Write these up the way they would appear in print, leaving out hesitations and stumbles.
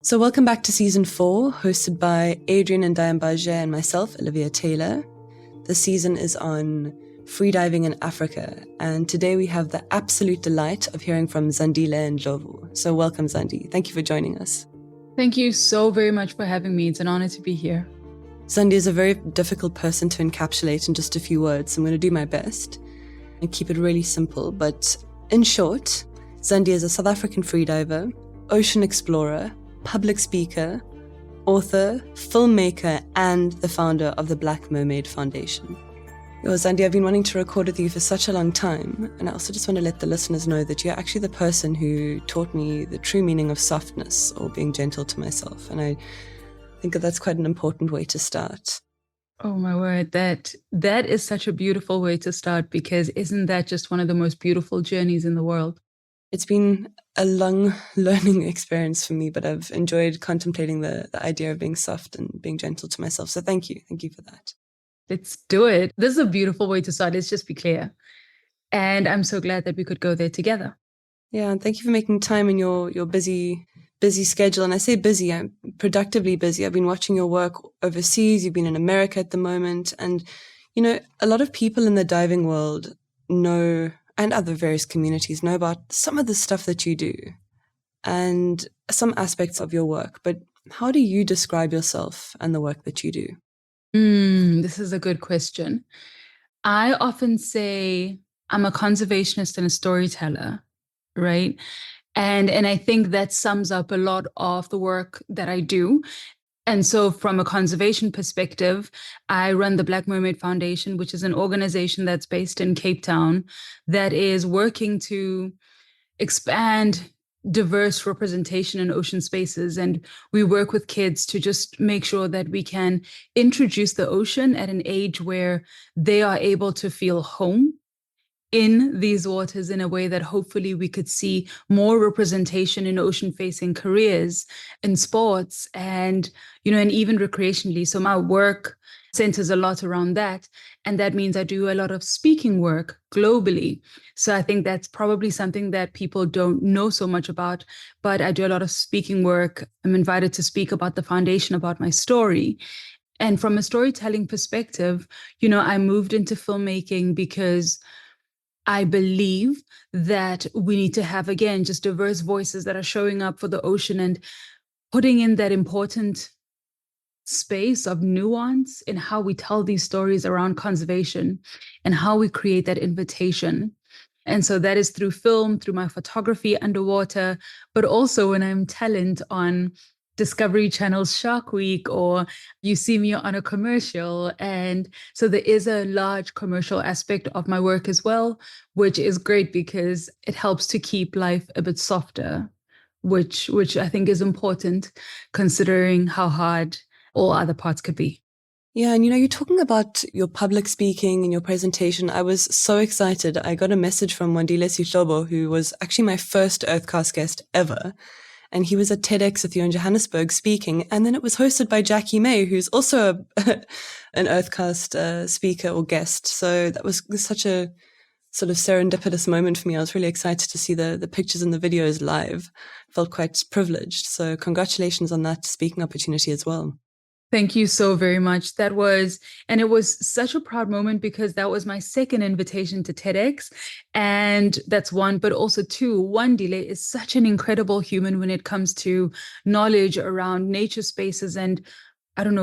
So welcome back to Season 4, hosted by Adrian Ndhlovu and myself, Olivia Taylor. The season is on freediving in Africa, and today we have the absolute delight of hearing from Zandile Ndhlovu. So welcome, Zandi. Thank you for joining us. Thank you so very much for having me. It's an honor to be here. Zandi is a very difficult person to encapsulate in just a few words. I'm going to do my best and keep it really simple. But in short, Zandi is a South African freediver, ocean explorer, public speaker, author, filmmaker, and the founder of the Black Mermaid Foundation. Zandi, I've been wanting to record with you for such a long time, and I also just want to let the listeners know that you're actually the person who taught me the true meaning of softness or being gentle to myself, and I think that that's quite an important way to start. Oh my word, that is such a beautiful way to start, because isn't that just one of the most beautiful journeys in the world? It's been a long learning experience for me, but I've enjoyed contemplating the idea of being soft and being gentle to myself. So thank you. Thank you for that. Let's do it. This is a beautiful way to start. Let's just be clear. And I'm so glad that we could go there together. Yeah, and thank you for making time in your busy schedule. And I say busy, I'm productively busy. I've been watching your work overseas. You've been in America at the moment. And, you know, a lot of people in the diving world know, and other various communities know about some of the stuff that you do and some aspects of your work. But how do you describe yourself and the work that you do? This is a good question. I often say I'm a conservationist and a storyteller, right? And I think that sums up a lot of the work that I do. And so from a conservation perspective, I run the Black Mermaid Foundation, which is an organization that's based in Cape Town that is working to expand diverse representation in ocean spaces. And we work with kids to just make sure that we can introduce the ocean at an age where they are able to feel home in these waters in a way that hopefully we could see more representation in ocean-facing careers, in sports, and, and even recreationally. So my work centers a lot around that. And that means I do a lot of speaking work globally. So I think that's probably something that people don't know so much about, but I do a lot of speaking work. I'm invited to speak about the foundation, about my story. And from a storytelling perspective, I moved into filmmaking because I believe that we need to have, again, just diverse voices that are showing up for the ocean and putting in that important space of nuance in how we tell these stories around conservation and how we create that invitation. And so that is through film, through my photography underwater, but also when I'm talent on Discovery Channel's Shark Week, or you see me on a commercial. And so there is a large commercial aspect of my work as well, which is great because it helps to keep life a bit softer, which I think is important considering how hard all other parts could be. Yeah, and you're talking about your public speaking and your presentation. I was so excited. I got a message from Zandile Ndhlovu, who was actually my first Earthcast guest ever. And he was at TEDx with you in Johannesburg speaking. And then it was hosted by Jackie May, who's also an Earthcast speaker or guest. So that was such a sort of serendipitous moment for me. I was really excited to see the pictures and the videos live. Felt quite privileged. So congratulations on that speaking opportunity as well. Thank you so very much. It was such a proud moment because that was my second invitation to TEDx. And that's one, but also two, Zandile is such an incredible human when it comes to knowledge around nature spaces and,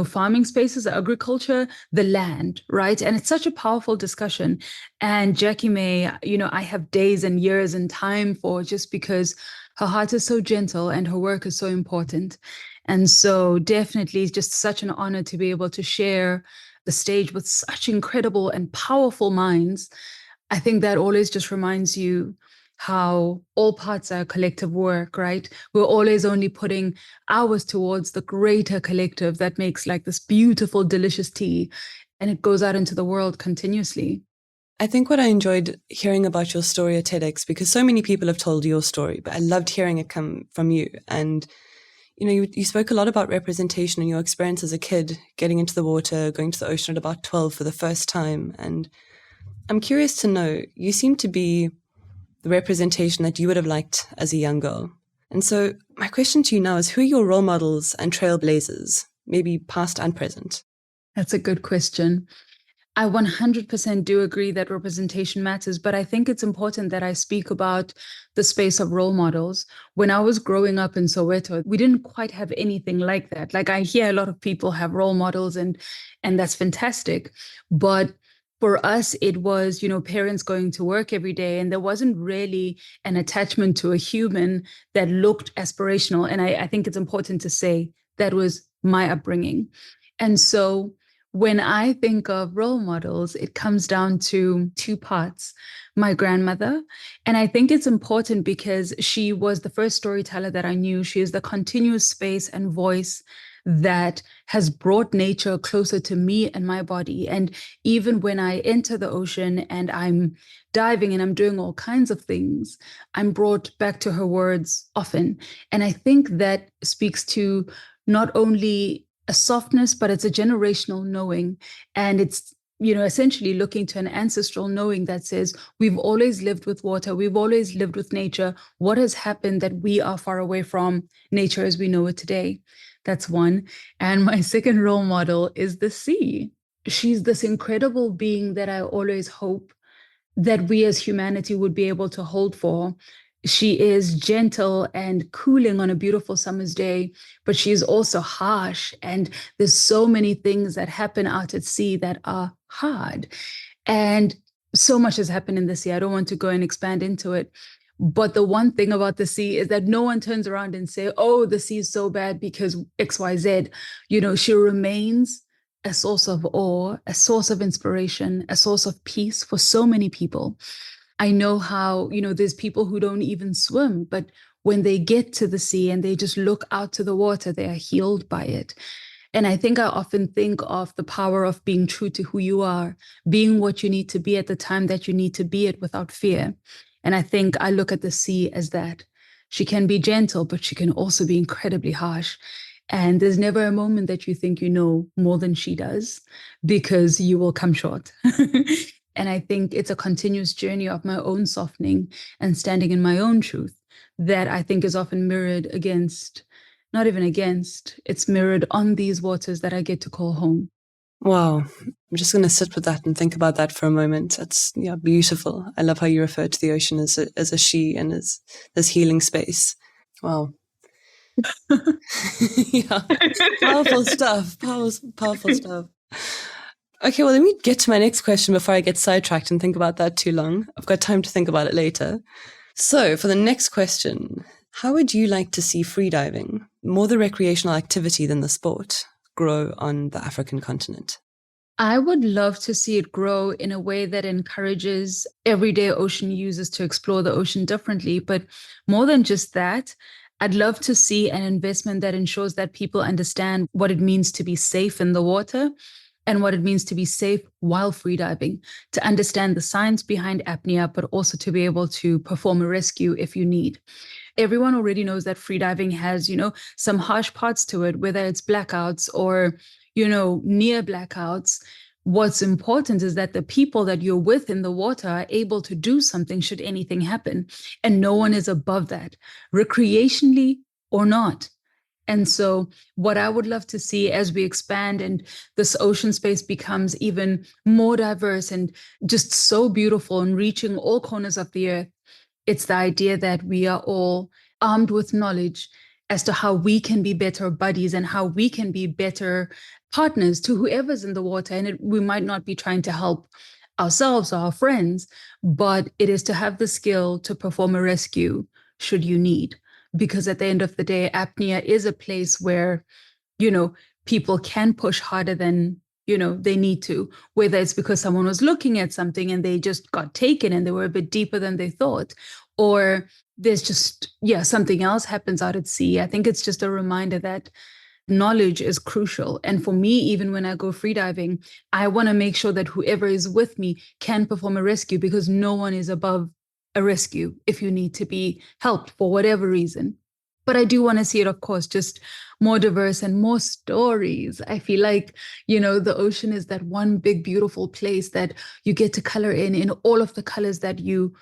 farming spaces, agriculture, the land, right? And it's such a powerful discussion. And Jackie May, I have days and years and time for, just because her heart is so gentle and her work is so important. And so definitely it's just such an honor to be able to share the stage with such incredible and powerful minds. I think that always just reminds you how all parts are collective work, right? We're always only putting ours towards the greater collective that makes like this beautiful, delicious tea, and it goes out into the world continuously. I think what I enjoyed hearing about your story at TEDx, because so many people have told your story, but I loved hearing it come from you. And you spoke a lot about representation and your experience as a kid, getting into the water, going to the ocean at about 12 for the first time. And I'm curious to know, you seem to be the representation that you would have liked as a young girl. And so my question to you now is, who are your role models and trailblazers, maybe past and present? That's a good question. I 100% do agree that representation matters, but I think it's important that I speak about the space of role models. When I was growing up in Soweto, we didn't quite have anything like that. Like, I hear a lot of people have role models, and that's fantastic. But for us, it was, parents going to work every day, and there wasn't really an attachment to a human that looked aspirational. And I think it's important to say that was my upbringing. And so when I think of role models, it comes down to two parts. My grandmother, and I think it's important because she was the first storyteller that I knew. She is the continuous space and voice that has brought nature closer to me and my body. And even when I enter the ocean and I'm diving and I'm doing all kinds of things, I'm brought back to her words often. And I think that speaks to not only a softness, but it's a generational knowing. And it's, essentially looking to an ancestral knowing that says, we've always lived with water. We've always lived with nature. What has happened that we are far away from nature as we know it today? That's one. And my second role model is the sea. She's this incredible being that I always hope that we as humanity would be able to hold for. She is gentle and cooling on a beautiful summer's day, but she is also harsh. And there's so many things that happen out at sea that are hard. And so much has happened in the sea. I don't want to go and expand into it. But the one thing about the sea is that no one turns around and say, oh, the sea is so bad because XYZ. She remains a source of awe, a source of inspiration, a source of peace for so many people. I know how, there's people who don't even swim, but when they get to the sea and they just look out to the water, they are healed by it. And I think I often think of the power of being true to who you are, being what you need to be at the time that you need to be it without fear. And I think I look at the sea as that. She can be gentle, but she can also be incredibly harsh. And there's never a moment that you think you know more than she does, because you will come short. And I think it's a continuous journey of my own softening and standing in my own truth that I think is often mirrored against, not even against, it's mirrored on these waters that I get to call home. Wow. I'm just going to sit with that and think about that for a moment. That's beautiful. I love how you refer to the ocean as a she and as this healing space. Wow. Yeah. Powerful stuff. Powerful stuff. Okay, well, let me get to my next question before I get sidetracked and think about that too long. I've got time to think about it later. So for the next question, how would you like to see freediving, more the recreational activity than the sport, grow on the African continent? I would love to see it grow in a way that encourages everyday ocean users to explore the ocean differently. But more than just that, I'd love to see an investment that ensures that people understand what it means to be safe in the water and what it means to be safe while freediving, to understand the science behind apnea, but also to be able to perform a rescue if you need. Everyone already knows that freediving has, some harsh parts to it, whether it's blackouts or, near blackouts. What's important is that the people that you're with in the water are able to do something should anything happen. And no one is above that, recreationally or not. And so what I would love to see as we expand and this ocean space becomes even more diverse and just so beautiful and reaching all corners of the earth, it's the idea that we are all armed with knowledge as to how we can be better buddies and how we can be better partners to whoever's in the water. And we might not be trying to help ourselves or our friends, but it is to have the skill to perform a rescue should you need. Because at the end of the day, apnea is a place where, people can push harder than, they need to, whether it's because someone was looking at something and they just got taken and they were a bit deeper than they thought, or there's just, something else happens out at sea. I think it's just a reminder that knowledge is crucial. And for me, even when I go freediving, I want to make sure that whoever is with me can perform a rescue, because no one is above a rescue if you need to be helped for whatever reason. But I do want to see it, of course, just more diverse and more stories. I feel like, the ocean is that one big, beautiful place that you get to color in all of the colors that you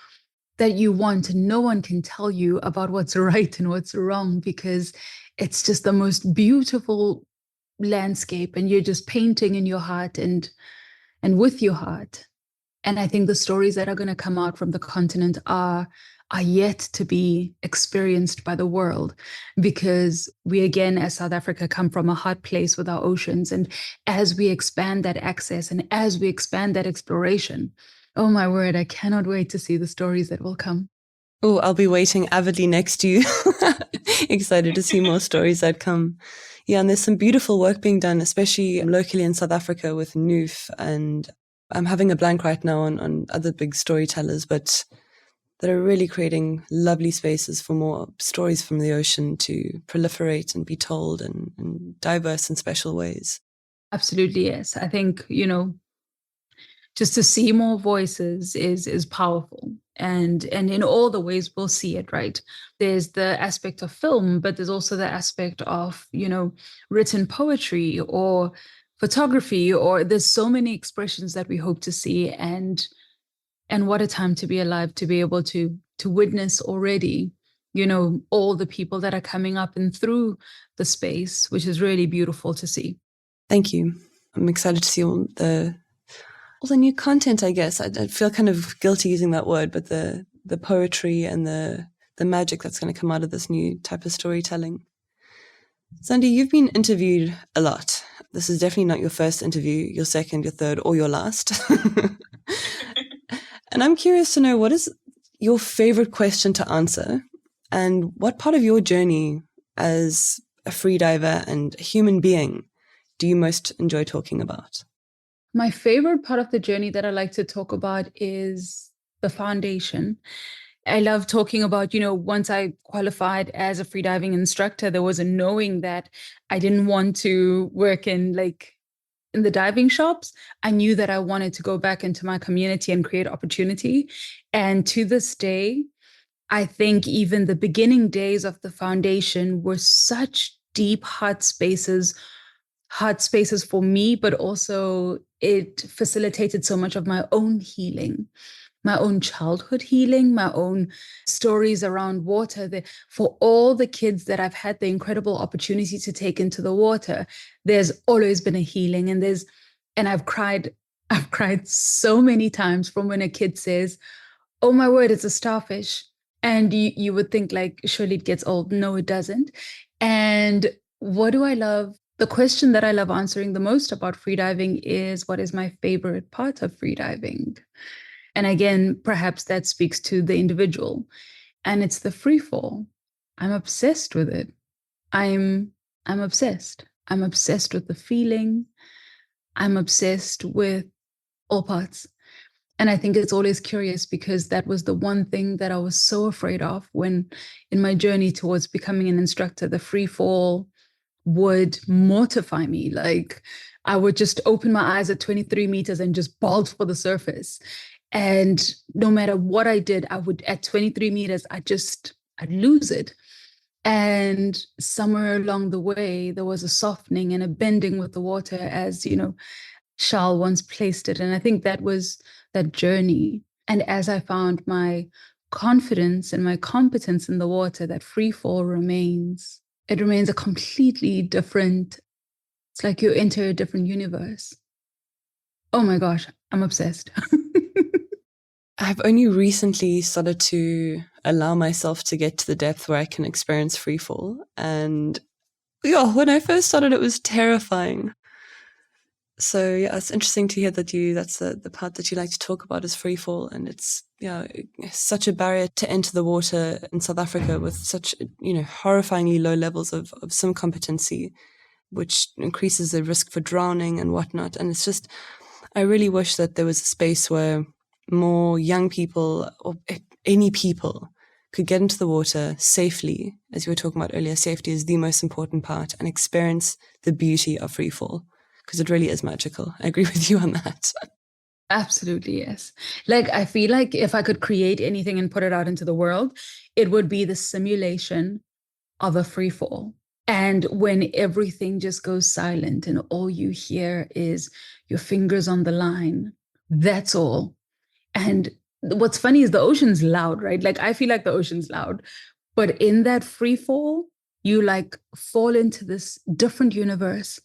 that you want. No one can tell you about what's right and what's wrong, because it's just the most beautiful landscape, and you're just painting in your heart and with your heart. And I think the stories that are going to come out from the continent are yet to be experienced by the world, because we, again, as South Africa, come from a hot place with our oceans. And as we expand that access and as we expand that exploration, oh my word, I cannot wait to see the stories that will come. Oh, I'll be waiting avidly next to you. Excited to see more stories that come. Yeah, and there's some beautiful work being done, especially locally in South Africa with Noof. And I'm having a blank right now on other big storytellers, but that are really creating lovely spaces for more stories from the ocean to proliferate and be told in diverse and special ways. Absolutely, yes. I think, just to see more voices is powerful. And in all the ways we'll see it, right? There's the aspect of film, but there's also the aspect of, written poetry or photography, or there's so many expressions that we hope to see. And what a time to be alive, to be able to witness already, all the people that are coming up and through the space, which is really beautiful to see. Thank you. I'm excited to see all the new content, I guess. I feel kind of guilty using that word, but the poetry and the magic that's going to come out of this new type of storytelling. Zandi, you've been interviewed a lot. This is definitely not your first interview, your second, your third, or your last. And I'm curious to know, what is your favorite question to answer, and what part of your journey as a freediver and a human being do you most enjoy talking about? My favorite part of the journey that I like to talk about is the foundation. I love talking about, once I qualified as a freediving instructor, there was a knowing that I didn't want to work in the diving shops. I knew that I wanted to go back into my community and create opportunity. And to this day, I think even the beginning days of the foundation were such deep heart spaces for me, but also it facilitated so much of my own healing, my own childhood healing, my own stories around water. For all the kids that I've had the incredible opportunity to take into the water, there's always been a healing. And I've cried so many times from when a kid says, "Oh my word, it's a starfish." And you would think surely it gets old. No, it doesn't. And what do I love? The question that I love answering the most about freediving is, what is my favorite part of freediving? And again, perhaps that speaks to the individual. And it's the free fall. I'm obsessed with it. I'm obsessed. I'm obsessed with the feeling. I'm obsessed with all parts. And I think it's always curious, because that was the one thing that I was so afraid of when in my journey towards becoming an instructor. The free fall would mortify me. I would just open my eyes at 23 meters and just bolt for the surface. And no matter what I did, at 23 meters, I'd lose it. And somewhere along the way, there was a softening and a bending with the water, as, Charles once placed it. And I think that was that journey. And as I found my confidence and my competence in the water, that free fall remains. It remains a completely different, it's like you enter a different universe. Oh my gosh, I'm obsessed. I've only recently started to allow myself to get to the depth where I can experience free fall. And when I first started, it was terrifying. So yeah, it's interesting to hear that that's the part that you like to talk about is free fall. And it's such a barrier to enter the water in South Africa with such horrifyingly low levels of swim competency, which increases the risk for drowning and whatnot. And it's just, I really wish that there was a space where more young people, or any people, could get into the water safely. As you were talking about earlier, safety is the most important part, and experience the beauty of free fall, because it really is magical. I agree with you on that. Absolutely, yes. I feel like if I could create anything and put it out into the world, it would be the simulation of a free fall. And when everything just goes silent and all you hear is your fingers on the line, that's all. And what's funny is the ocean's loud, right? Like I feel like the ocean's loud, but in that free fall, you like fall into this different universe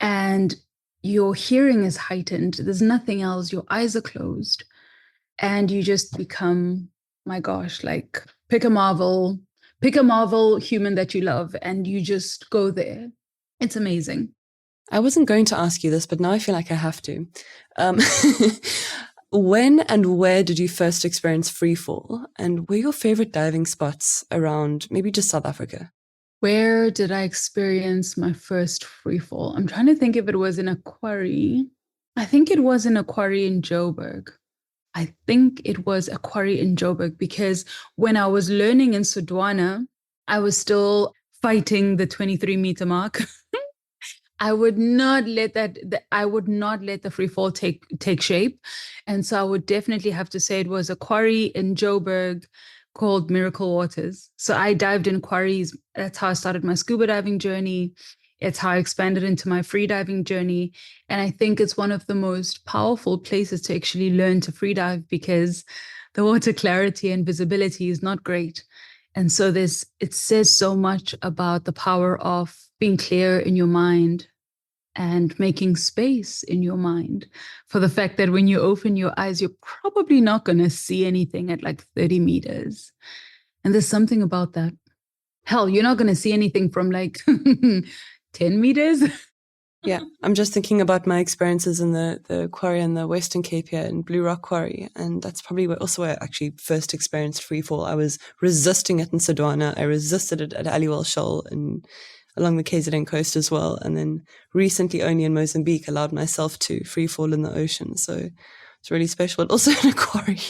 and your hearing is heightened. There's nothing else. Your eyes are closed and you just become, my gosh, like pick a Marvel human that you love and you just go there. It's amazing. I wasn't going to ask you this, but now I feel like I have to. Um, when and where did you first experience free fall? And were your favorite diving spots around maybe just South Africa? Where did I experience my first free fall? I'm trying to think if it was in a quarry. I think it was in a quarry in Joburg. I think it was a quarry in Joburg because when I was learning in Sudwana, I was still fighting the 23-meter mark. I would not let I would not let the free fall take shape. And so I would definitely have to say it was a quarry in Joburg called Miracle Waters. So I dived in quarries. That's how I started my scuba diving journey. It's how I expanded into my free diving journey. And I think it's one of the most powerful places to actually learn to free dive because the water clarity and visibility is not great. And so it says so much about the power of being clear in your mind and making space in your mind for the fact that when you open your eyes, you're probably not going to see anything at like 30 meters. And there's something about that. Hell, you're not going to see anything from like 10 meters. Yeah, I'm just thinking about my experiences in the quarry in the Western Cape here in Blue Rock Quarry. And that's probably where I actually first experienced free fall. I was resisting it in Sudwana. I resisted it at Aliwal Shoal and along the KZN coast as well. And then recently only in Mozambique allowed myself to free fall in the ocean. So it's really special, but also in a quarry.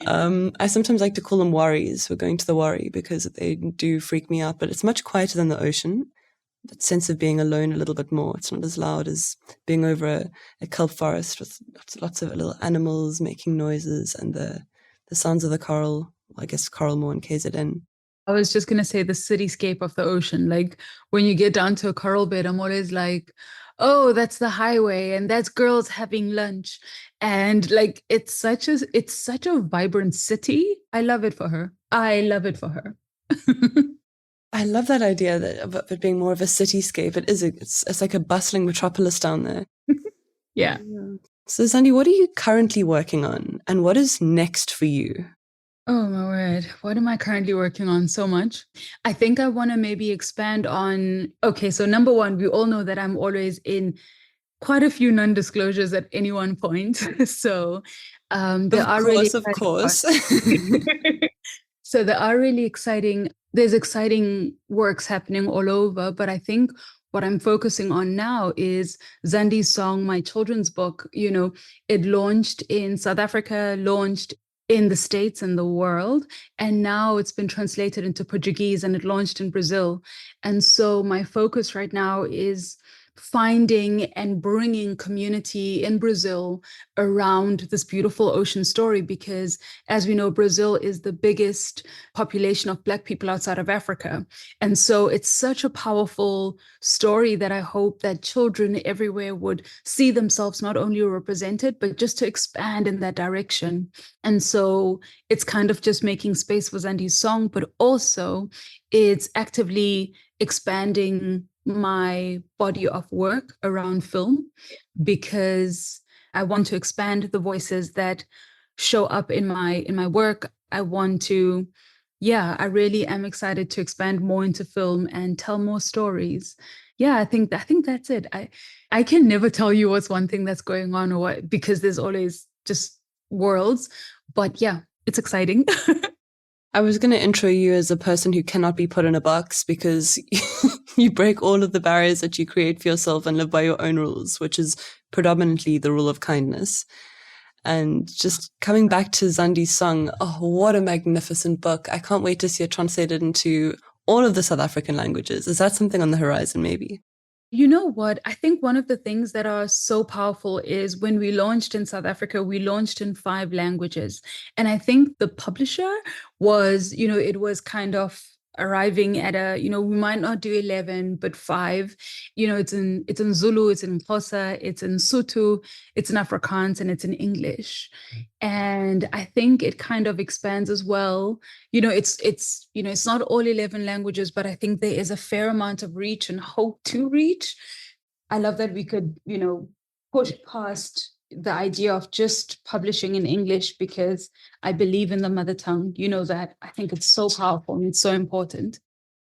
I sometimes like to call them worries. We're going to the worry because they do freak me out, but it's much quieter than the ocean. That sense of being alone a little bit more. It's not as loud as being over a kelp forest with lots of little animals making noises and the sounds of the coral, I guess coral more in KZN. I was just going to say the cityscape of the ocean. Like when you get down to a coral bed, I'm always like, oh, that's the highway and that's girls having lunch. And like, it's such a vibrant city. I love it for her. I love it for her. I love that idea of it being more of a cityscape. It's like a bustling metropolis down there. Yeah. So Zandi, what are you currently working on and what is next for you? Oh my word. What am I currently working on? So much. I think I want to maybe expand on, okay, so number one, we all know that I'm always in quite a few non-disclosures at any one point. So there are really Of course. So there are really there's exciting works happening all over, but I think what I'm focusing on now is Zandi's song, my children's book. You know, it launched in South Africa, launched in the States and the world, and now it's been translated into Portuguese and it launched in Brazil. And so my focus right now is finding and bringing community in Brazil around this beautiful ocean story, because as we know, Brazil is the biggest population of Black people outside of Africa. And so it's such a powerful story that I hope that children everywhere would see themselves not only represented, but just to expand in that direction. And so it's kind of just making space for Zandi's song, but also it's actively expanding my body of work around film, because I want to expand the voices that show up in my work. I want to, I really am excited to expand more into film and tell more stories. Yeah, I think that's it. I can never tell you what's one thing that's going on or what, because there's always just worlds. But yeah, it's exciting. I was going to intro you as a person who cannot be put in a box because you break all of the barriers that you create for yourself and live by your own rules, which is predominantly the rule of kindness. And just coming back to Zandi's song, oh, what a magnificent book. I can't wait to see it translated into all of the South African languages. Is that something on the horizon, maybe? You know what? I think one of the things that are so powerful is when we launched in South Africa, we launched in 5 languages. And I think the publisher was, it was kind of arriving at we might not do 11, but 5. It's in Zulu, it's in Xhosa, it's in Sotho, it's in Afrikaans, and it's in English. And I think it kind of expands as well. It's not all 11 languages, but I think there is a fair amount of reach and hope to reach. I love that we could, push past the idea of just publishing in English, because I believe in the mother tongue. That I think it's so powerful and it's so important.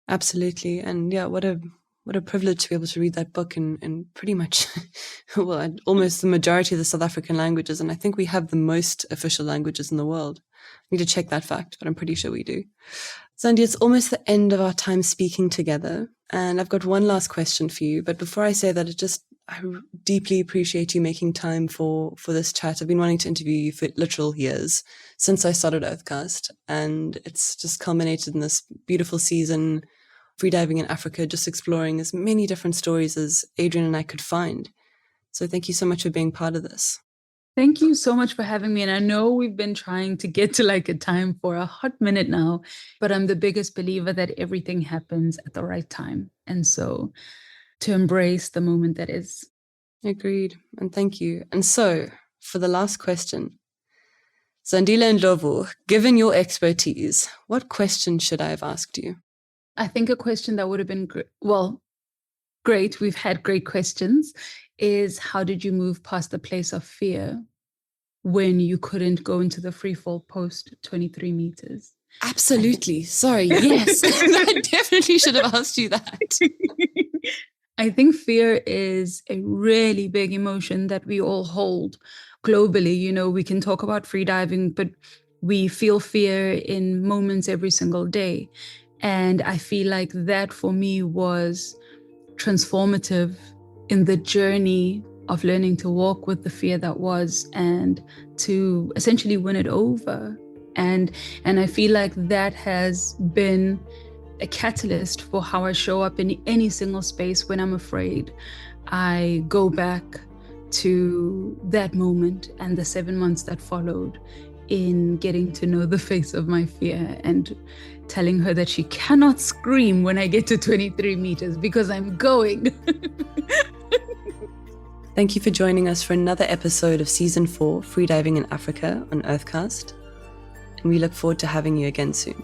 Absolutely. And yeah, what a privilege to be able to read that book in pretty much, well, almost the majority of the South African languages. And I think we have the most official languages in the world. I need to check that fact, but I'm pretty sure we do. Zandi, it's almost the end of our time speaking together. And I've got one last question for you. But before I say that, I deeply appreciate you making time for this chat. I've been wanting to interview you for literal years, since I started Earthcast. And it's just culminated in this beautiful season, freediving in Africa, just exploring as many different stories as Adrian and I could find. So thank you so much for being part of this. Thank you so much for having me. And I know we've been trying to get to a time for a hot minute now, but I'm the biggest believer that everything happens at the right time. And so to embrace the moment that is. Agreed. And thank you. And so for the last question, Zandile Ndhlovu, given your expertise, what question should I have asked you? I think a question that would have been great. We've had great questions. Is how did you move past the place of fear when you couldn't go into the free fall post 23 meters? Absolutely. Sorry. Yes. I definitely should have asked you that. I think fear is a really big emotion that we all hold globally. We can talk about freediving, but we feel fear in moments every single day. And I feel like that for me was transformative in the journey of learning to walk with the fear that was and to essentially win it over. And I feel like that has been a catalyst for how I show up in any single space when I'm afraid. I go back to that moment and the 7 months that followed in getting to know the face of my fear and telling her that she cannot scream when I get to 23 meters because I'm going. Thank you for joining us for another episode of Season 4, Freediving in Africa on Earthcast. And we look forward to having you again soon.